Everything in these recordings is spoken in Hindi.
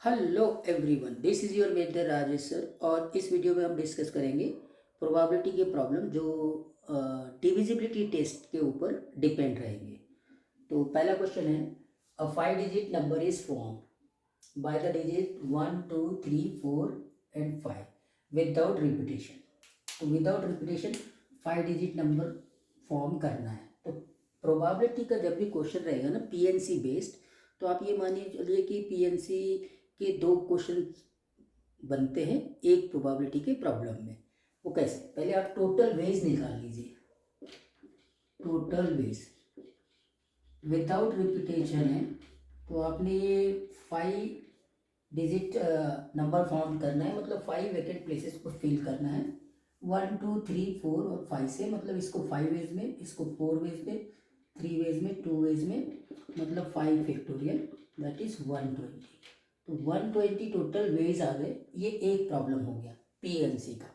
Hello everyone, this is your weather Rajesh sir. और इस वीडियो में हम डिस्कस करेंगे प्रोबेबिलिटी के प्रॉब्लम जो डिविजिबिलिटी टेस्ट के ऊपर डिपेंड रहेंगे। तो पहला क्वेश्चन है, a 5 digit number is form by the digit 1 2 3 4 and 5 without repetition. तो without repetition 5 digit number form करना है। तो प्रोबेबिलिटी का जब भी क्वेश्चन रहेगा ना पीएनसी बेस्ड, तो आप ये मानिए चलिए कि पीएनसी के दो क्वेश्चन बनते हैं एक प्रोबेबिलिटी के प्रॉब्लम में। वो कैसे? पहले आप टोटल वेज निकाल लीजिए। टोटल वेज विदाउट रिपीटेशन है, तो आपने ये 5 डिजिट नंबर फॉर्म करना है, मतलब 5 वैकेंट प्लेसेस को फिल करना है। 1 2 3 4 और 5 से, मतलब इसको 5 वेज में, इसको 4 वेज में, 3 वेज में, 2 वेज में, मतलब 5 फैक्टोरियल, दैट इज 120। तो 120 टोटल वेज आ गए। ये एक प्रॉब्लम हो गया पीएनसी का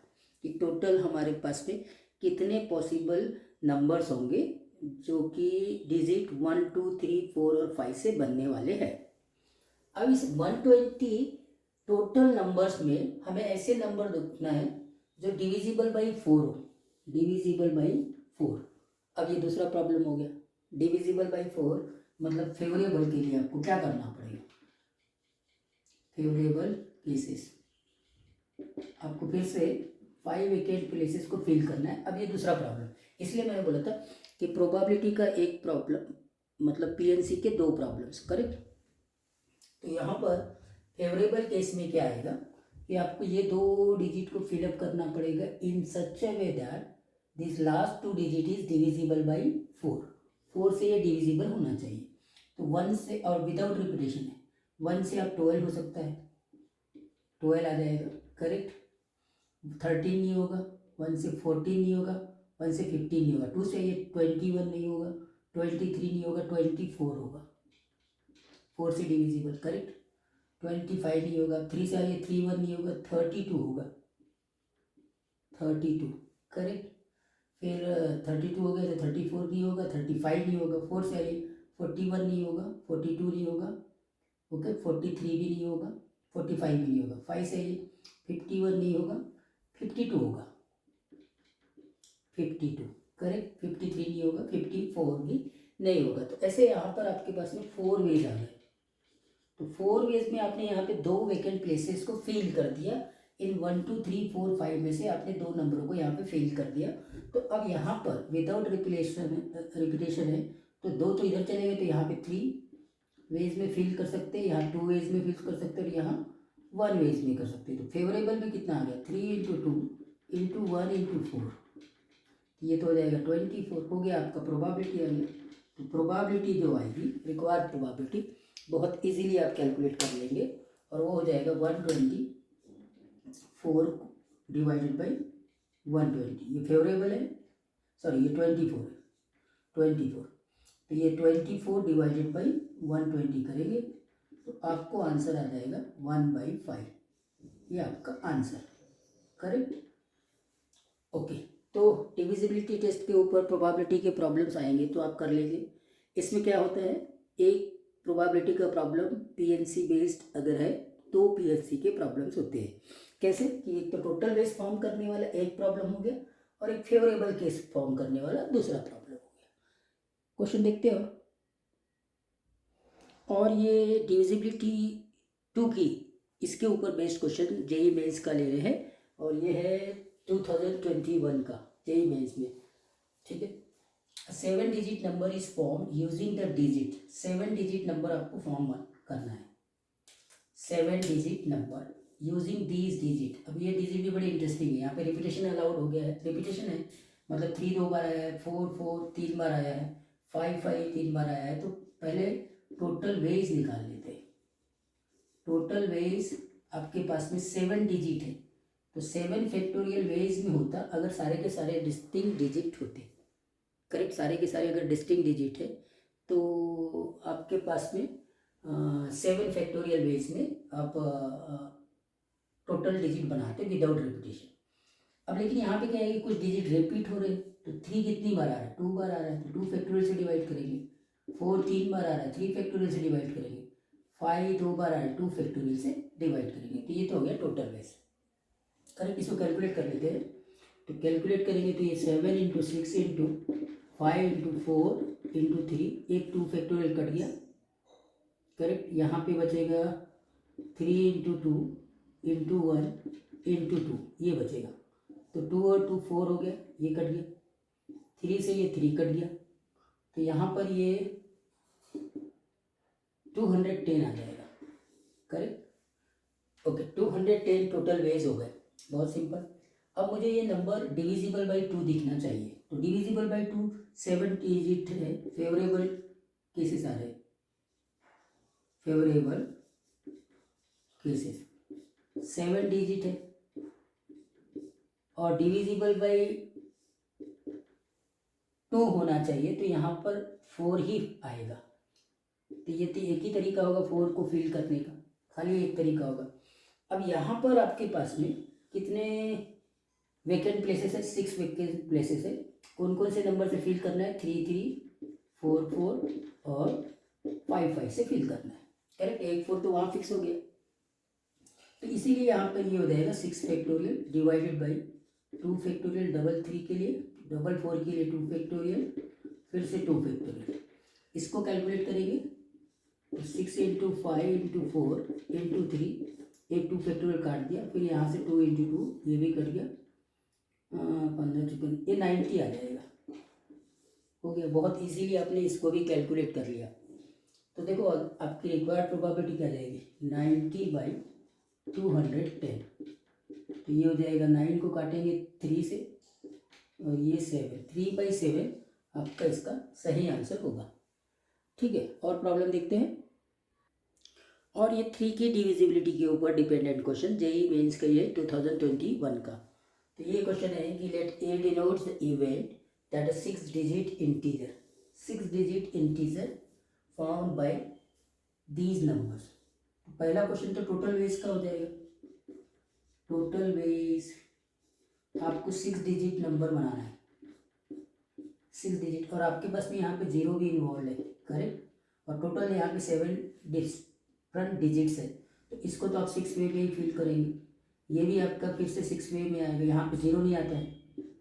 कि टोटल हमारे पास में कितने पॉसिबल नंबर्स होंगे जो कि डिजिट 1 2 3 4 और 5 से बनने वाले हैं। अब इस 120 टोटल नंबर्स में हमें ऐसे नंबर देखना है जो डिविजिबल बाई 4 हो। Divisible by 4। अब ये दूसरा प्रॉब्लम हो गया। डिविजिबल बाई 4 मतलब फेवरेबल के लिए आपको क्या करना पड़ेगा? फेवरेबल केसेस आपको फिर से 5 वेकेंट प्लेसेस को फिल करना है। अब ये दूसरा प्रॉब्लम, इसलिए मैंने बोला था कि प्रोबेबिलिटी का एक प्रॉब्लम मतलब पीएनसी के दो प्रॉब्लम्स, करेक्ट। तो यहाँ पर फेवरेबल केस में क्या आएगा कि आपको ये 2 डिजिट को फिलअप करना पड़ेगा in such a way that this last 2 digit is divisible by 4। 4 से ये डिविजिबल होना चाहिए। तो 1 से, और विदाउट रिपीटेशन है, 1 से आप 12 हो सकता है, 12 आ जाएगा, करेक्ट। 13 नहीं होगा, 1 से 14 नहीं होगा, 1 से 15 नहीं होगा, 2 से ये 21 नहीं होगा, 23 नहीं होगा, 24 होगा, 4 से डिविजिबल, करेक्ट। 25 नहीं होगा, 3 से आइए 31 नहीं होगा, 32 होगा, 32, करेक्ट। फिर 32 हो गया तो 34 नहीं होगा, 35 नहीं होगा, 4 से आइए 41 नहीं होगा, 42 नहीं होगा, ओके, 43 भी नहीं होगा, 45 भी नहीं होगा, 5 से आइए 51 नहीं होगा, 52 होगा, 52, करेक्ट। 53 नहीं होगा, 54 भी नहीं होगा। तो ऐसे यहाँ पर आपके पास में 4 वेज आ गए। तो 4 वेज में आपने यहाँ पे 2 वैकेंट प्लेसेस को फिल कर दिया। इन 1 2 3 4 5 में से आपने 2 नंबरों को यहाँ पे फिल कर दिया। तो अब यहाँ पर विदाउट रिपीटेशन है, तो 2 तो इधर चले गए, तो यहाँ पे 3 वेज में फिल कर सकते हैं, यहाँ 2 वेज में फिल कर सकते हैं, और यहाँ 1 वेज में कर सकते हैं। तो फेवरेबल में कितना आ गया? 3 इंटू 2 इंटू 1 इंटू 4, ये तो हो जाएगा 24, हो गया आपका प्रोबेबिलिटी आ गया। तो प्रोबेबिलिटी जो आएगी, रिक्वायर्ड प्रोबेबिलिटी, बहुत इजीली आप कैलकुलेट कर लेंगे, और वो हो जाएगा 124 डिवाइडेड बाई 120। ये फेवरेबल है, सॉरी ये 24 है, 24। तो ये 24 डिवाइडेड बाई 120 करेंगे तो आपको आंसर आ जाएगा 1/5। ये आपका आंसर, करेक्ट। ओके। तो डिविजिबिलिटी टेस्ट के ऊपर प्रोबेबिलिटी के प्रॉब्लम्स आएंगे तो आप कर लेंगे। इसमें क्या होता है, एक प्रोबेबिलिटी का प्रॉब्लम पीएनसी बेस्ड अगर है, तो पीएनसी के प्रॉब्लम्स होते हैं। कैसे कि एक तो टोटल वेज फॉर्म करने वाला एक प्रॉब्लम हो गया, और एक फेवरेबल केस फॉर्म करने वाला दूसरा प्रॉब्लम हो गया। क्वेश्चन देखते हो। और ये डिविजिबिलिटी 2 की, इसके ऊपर बेस्ड क्वेश्चन जेई मेंस का ले रहे हैं, और ये है 2021 का जेई मेंस में, ठीक है। 7 digit number is form using the digit, 7 digit number आपको फॉर्म करना है। 7 digit number using these digit. अब ये डिजिट भी बड़ी इंटरेस्टिंग है, यहाँ पे रिपीटेशन अलाउड हो गया है। रिपीटेशन है मतलब 3 2 बार आया है, 4 4 3 बार आया है, 5 5 3 बार आया है। तो पहले टोटल वेज निकाल लेते हैं। टोटल वेज आपके पास में 7 डिजिट है, तो 7 फैक्टोरियल वेज में होता अगर सारे के सारे डिस्टिंक्ट डिजिट होते, करेक्ट। सारे के सारे अगर डिस्टिंक्ट डिजिट है तो आपके पास में 7 फैक्टोरियल वेज में आप टोटल डिजिट बनाते विदाउट रिपीटेशन। अब लेकिन यहाँ पे क्या है कि कुछ डिजिट रिपीट हो रहे हैं। तो 3 कितनी बार आ रहा है? 2 बार आ रहा है, तो 2 फैक्टोरियल से डिवाइड करेंगे। 4 3 बार आ रहा है, 3 फैक्टोरियल से डिवाइड करेंगे। 5 दो बार आए 2 फैक्टोरियल से डिवाइड करेंगे, तो ये तो हो गया टोटल वेज। करेक्ट, इसको कैलकुलेट कर लेते हैं। तो कैलकुलेट करेंगे तो ये 7 इंटू 6 इंटू 5 इंटू 4 इंटू 3, एक 2 फैक्टोरियल कट गया। करेक्ट, यहाँ पे बचेगा 3 इंटू 2 इंटू 1 इंटू 2, ये बचेगा। तो 2 और 2 4 हो गया, ये कट गया, 3 से ये 3 कट गया, तो यहाँ पर ये 210 आ जाएगा। करेक्ट, ओके, 210 टोटल वेज हो गए। बहुत सिंपल। अब मुझे ये नंबर डिविजिबल बाई 2 दिखना चाहिए। तो डिविजिबल बाई 2 7 डिजिट है, फेवरेबल केसेस आ रहे, फेवरेबल केसेस 7 डिजिट है, और डिविजिबल बाई 2 होना चाहिए, तो यहाँ पर 4 ही आएगा। तो ये तो एक ही तरीका होगा 4 को फिल करने का, खाली एक तरीका होगा। अब यहाँ पर आपके पास में कितने वैकेंट प्लेसेस है? 6 वैकेंट प्लेसेस है। कौन कौन से नंबर से फिल करना है? 3 3 4 4 और 5 5 से फिल करना है। करेक्ट, 1 4 तो वहाँ फिक्स हो गया, तो इसीलिए यहाँ पर ये हो जाएगा 6 factorial divided by 2 factorial, double 3 के लिए, डबल 4 के लिए 2 फैक्टोरियल, फिर से 2 फैक्टोरियल। इसको कैलकुलेट करेंगे तो 6 इंटू 5 इंटू 4 इंटू 3, एक 2 फैक्टोरियल काट दिया, फिर यहाँ से 2 इंटू 2, ये भी कट गया, 15 चिकन, ये 90 आ जाएगा। हो गया, बहुत इजीली आपने इसको भी कैलकुलेट कर लिया। तो देखो आपकी रिक्वायर्ड प्रोबेबिलिटी क्या जाएगी? 90 बाई 210, तो ये हो जाएगा 9 को काटेंगे 3 से, और ये 7, 3 बाई 7 आपका इसका सही आंसर होगा। ठीक है, और प्रॉब्लम देखते हैं। और ये 3 की डिविजिबिलिटी के ऊपर डिपेंडेंट क्वेश्चन जेईई मेंस का ये 2021 का। तो ये क्वेश्चन है कि let A denotes the event that a 6 digit integer, 6 digit integer found by these numbers. पहला क्वेश्चन तो टोटल वेज का हो जाएगा। टोटल वेज आपको 6 डिजिट नंबर बनाना है, 6 डिजिट, और आपके पास में यहाँ पे 0 भी इन्वॉल्व है। करेक्ट, और टोटल यहाँ पे 7 डिफरेंट डिजिट्स है, तो इसको तो आप 6 वे में ही फिल करेंगे। ये भी आपका फिर से 6 वे में आएगा, यहाँ पे 0 नहीं आता है,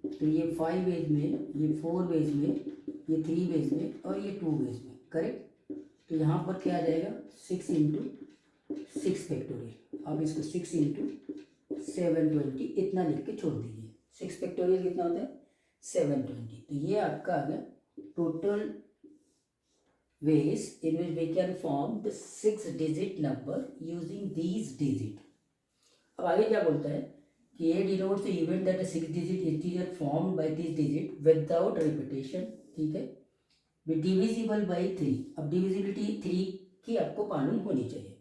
तो ये 5 वेज में, ये 4 वेज में, ये 3 वेज में, और ये 2 वेज में। करेक्ट, तो यहाँ पर क्या आ जाएगा? 6 इंटू 6 फैक्टोरियल। अब इसको 6 इंटू 720 इतना लिख के छोड़ दीजिए। 6 फैक्टोरियल कितना होता है? 720। तो ये आपका आ गया total ways in which we can form the 6 digit number using these digit। अब आगे क्या बोलता है कि ये denotes the event that a 6 digit integer formed by this digit without repetition, ठीक है, be divisible by 3। अब divisibility 3 की आपको मालूम होनी चाहिए।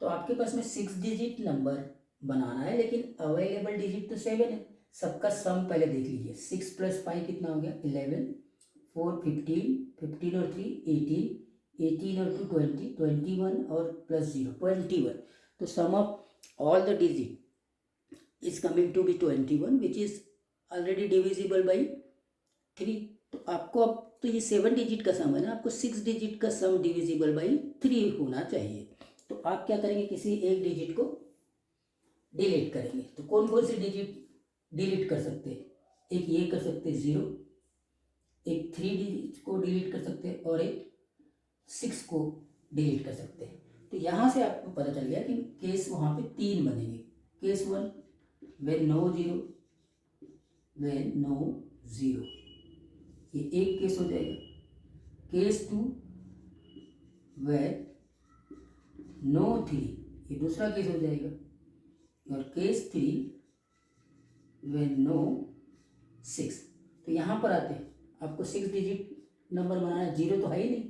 तो आपके पास में 6 डिजिट नंबर बनाना है, लेकिन अवेलेबल डिजिट तो 7 है। सबका सम पहले देख लीजिए। 6 + 5 कितना हो गया? 11, 4 15, 15 और 3 18, 18 और 2 20, 21 और +0 21। तो sum of all the digit is coming to be 21, which is already divisible by 3। तो आपको अब तो ये 7 डिजिट का सम है ना, आपको 6 डिजिट का सम डिविजिबल बाई 3 होना चाहिए। तो आप क्या करेंगे? किसी एक डिजिट को डिलीट करेंगे। तो कौन कौन से डिजिट डिलीट कर सकते हैं? एक ये कर सकते हैं 0, एक 3 डिजिट को डिलीट कर सकते हैं, और एक 6 को डिलीट कर सकते हैं। तो यहाँ से आपको पता चल गया कि केस वहाँ पे 3 बनेंगे। Case 1 when no 0, when no 0, ये एक केस हो जाएगा। केस 2 when no 3, ये दूसरा केस हो जाएगा। और केस 3 when no 6। तो यहाँ पर आते हैं, आपको 6 डिजिट नंबर बनाना है। 0 तो है ही नहीं,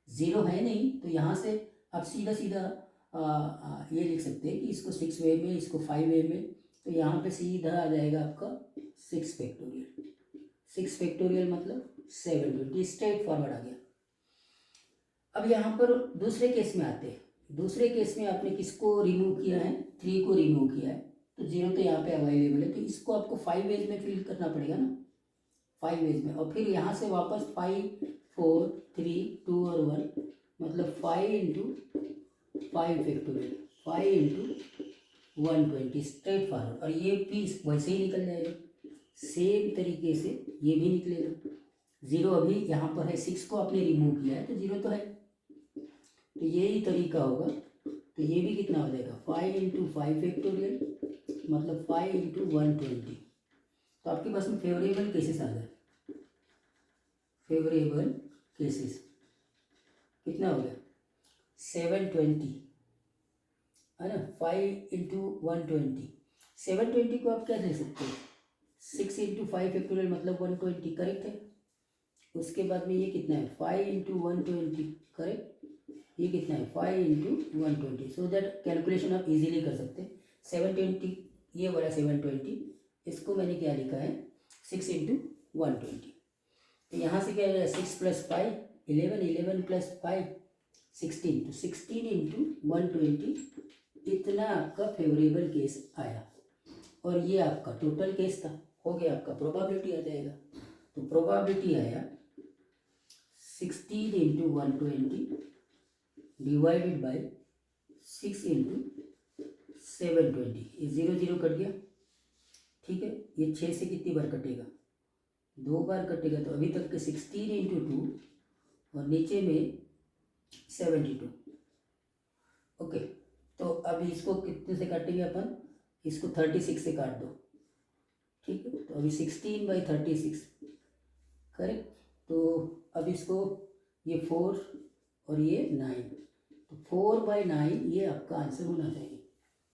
0 है नहीं, तो यहाँ से आप सीधा सीधा ये लिख सकते हैं कि इसको 6 वे में, इसको 5 वे में। तो यहाँ पे सीधा आ जाएगा आपका 6 फैक्टोरियल। 6 फैक्टोरियल मतलब 720, स्ट्रेट फॉरवर्ड आ गया। अब यहाँ पर दूसरे केस में आते हैं। दूसरे केस में आपने किसको रिमूव किया है? 3 को रिमूव किया है, तो 0 तो यहाँ पे अवेलेबल है, तो इसको आपको 5 वेज में फिल करना पड़ेगा ना, 5 वेज में। और फिर यहाँ से वापस 5 4 3 2 और 1, मतलब 5 into 5 factorial 5 into 120 straight forward, और ये पीस वैसे ही निकल जाएगा। सेम तरीके से ये भी निकलेगा। ज़ीरो अभी यहाँ पर है, 6 को आपने रिमूव किया है तो ज़ीरो तो है, तो यही तरीका होगा। तो ये भी कितना हो जाएगा 5 इंटू 5 फैक्टोरियल, मतलब 5 इंटू 120। तो आपके पास में फेवरेबल केसेस आ जाए, फेवरेबल केसेस कितना हो गया 720 है ना। 5 इंटू 120, 720 को आप क्या दे सकते हो 6 इंटू 5 फैक्टोरियल मतलब 120, करेक्ट है। उसके बाद में ये कितना है 5 इंटू 120, करेक्ट। ये कितना है 5 इंटू 120, सो दैट कैलकुलेशन आप इजीली कर सकते हैं। 720 ये वाला 720, इसको मैंने क्या लिखा है 6 इंटू 120। तो यहाँ से क्या हो जाएगा 6 प्लस 5 11, 11 प्लस 5 16, तो 16 इंटू 120, इतना आपका फेवरेबल केस आया। और ये आपका टोटल केस था, हो गया आपका प्रोबेबिलिटी आ जाएगा। तो प्रोबेबिलिटी आया 16 इंटू 120 डिवाइडेड बाई 6 इंटू 720, ये 0 0 कट गया, ठीक है। ये 6 से कितनी बार कटेगा 2 बार कटेगा, तो अभी तक के 16 इंटू 2 और नीचे में 72। ओके, तो अभी इसको कितने से काटेंगे अपन, इसको 36 से काट दो, ठीक है। तो अभी 16/36, करेक्ट। तो अब इसको ये 4 और ये 9, तो 4/9 ये आपका आंसर होना चाहिए।